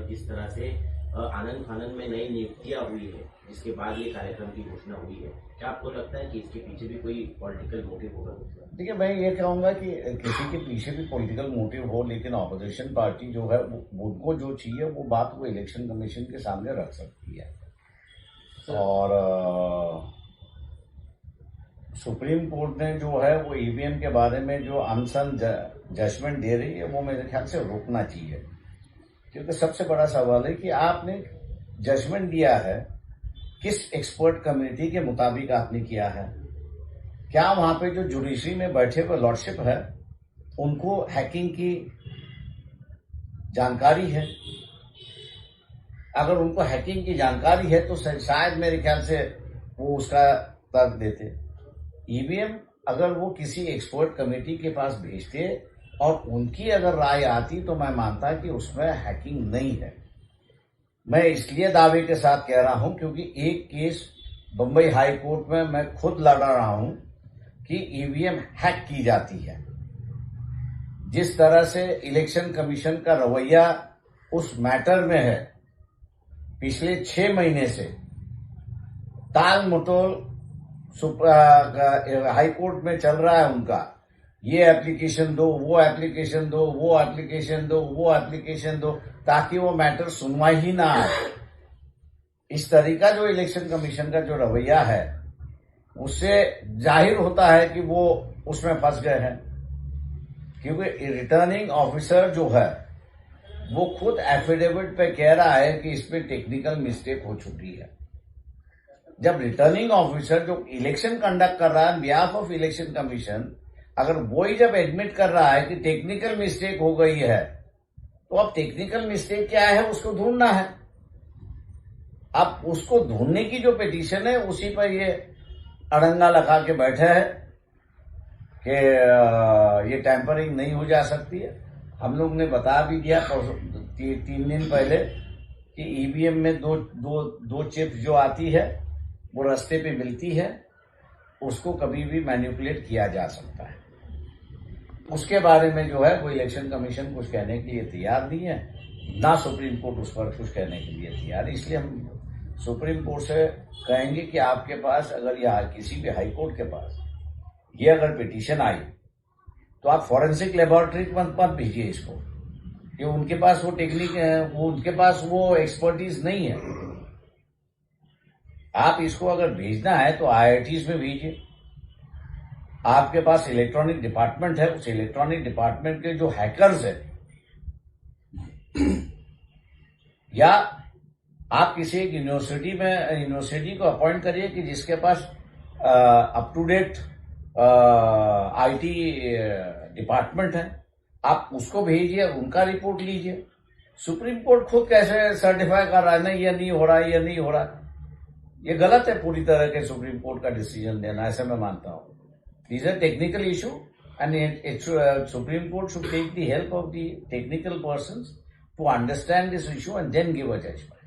जिस तरह से आनंद फानंद में नई नियुक्तियां हुई है, जिसके बाद ये कार्यक्रम की घोषणा हुई है, क्या आपको लगता है कि इसके पीछे भी कोई पॉलिटिकल मोटिव होगा? देखिए, मैं ये कहूंगा कि किसी के पीछे भी पॉलिटिकल मोटिव हो, लेकिन ऑपोजिशन पार्टी जो है उनको जो चाहिए वो बात वो इलेक्शन कमीशन के सामने रख सकती है। और सुप्रीम कोर्ट ने जो है वो ईवीएम के बारे में जो अनसन जजमेंट दे रही है वो मेरे ख्याल से रोकना चाहिए, क्योंकि सबसे बड़ा सवाल है कि आपने जजमेंट दिया है किस एक्सपर्ट कम्युनिटी के मुताबिक आपने किया है। क्या वहां पे जो जुडिशरी में बैठे हुए लॉर्डशिप है उनको हैकिंग की जानकारी है? अगर उनको हैकिंग की जानकारी है तो शायद मेरे ख्याल से वो उसका तर्क देते। ईवीएम अगर वो किसी एक्सपर्ट कमेटी के पास भेजते और उनकी अगर राय आती तो मैं मानता कि उसमें हैकिंग नहीं है। मैं इसलिए दावे के साथ कह रहा हूं क्योंकि एक केस बंबई हाई कोर्ट में मैं खुद लड़ रहा हूं कि ईवीएम हैक की जाती है। जिस तरह से इलेक्शन कमीशन का रवैया उस मैटर में है, पिछले 6 महीने से ताल मटोल हाई कोर्ट में चल रहा है उनका, ये एप्लीकेशन दो, वो एप्लीकेशन दो, वो एप्लीकेशन दो, वो एप्लीकेशन दो, ताकि वो मैटर सुनवाई ही ना आए। इस तरीका जो इलेक्शन कमीशन का जो रवैया है उससे जाहिर होता है कि वो उसमें फंस गए हैं, क्योंकि रिटर्निंग ऑफिसर जो है वो खुद एफिडेविट पे कह रहा है कि इसमें टेक्निकल मिस्टेक हो चुकी है। जब रिटर्निंग ऑफिसर जो इलेक्शन कंडक्ट कर रहा है बिहाफ ऑफ इलेक्शन कमीशन, अगर वो ही जब एडमिट कर रहा है कि टेक्निकल मिस्टेक हो गई है, तो अब टेक्निकल मिस्टेक क्या है उसको ढूंढना है। अब उसको ढूंढने की जो पिटीशन है उसी पर ये अड़ंगा लगा के बैठे हैं कि ये टैंपरिंग नहीं हो जा सकती है। हम लोग ने बता भी दिया 3 दिन पहले कि ईवीएम में दो चिप्स जो आती है वो रास्ते पे मिलती है, उसको कभी भी मैनिपुलेट किया जा सकता है। उसके बारे में जो है वो इलेक्शन कमीशन कुछ कहने के लिए तैयार नहीं है, ना सुप्रीम कोर्ट उस पर कुछ कहने के लिए तैयार है। इसलिए हम सुप्रीम कोर्ट से कहेंगे कि आपके पास अगर या किसी भी हाई कोर्ट के पास ये अगर पिटीशन आई तो आप फॉरेंसिक लेबोरेटरी मत भेजिए इसको, कि उनके पास वो टेक्निक वो उनके पास वो एक्सपर्टीज नहीं है। आप इसको अगर भेजना है तो आईआईटीज में भेजिए। आपके पास इलेक्ट्रॉनिक डिपार्टमेंट है, उस इलेक्ट्रॉनिक डिपार्टमेंट के जो हैकर्स है, या आप किसी एक यूनिवर्सिटी को अपॉइंट करिए कि जिसके पास up to date IT department है, आप उसको भेजिए, उनका रिपोर्ट लीजिए। सुप्रीम कोर्ट खुद कैसे सर्टिफाई कर रहा है नहीं, ये नहीं हो रहा है, ये नहीं हो रहा है, ये गलत है पूरी तरह के सुप्रीम कोर्ट का डिसीजन देना, ऐसे मैं मानता हूं। These are technical issue and Supreme Court should take the help of the technical persons to understand this issue and then give a judgment.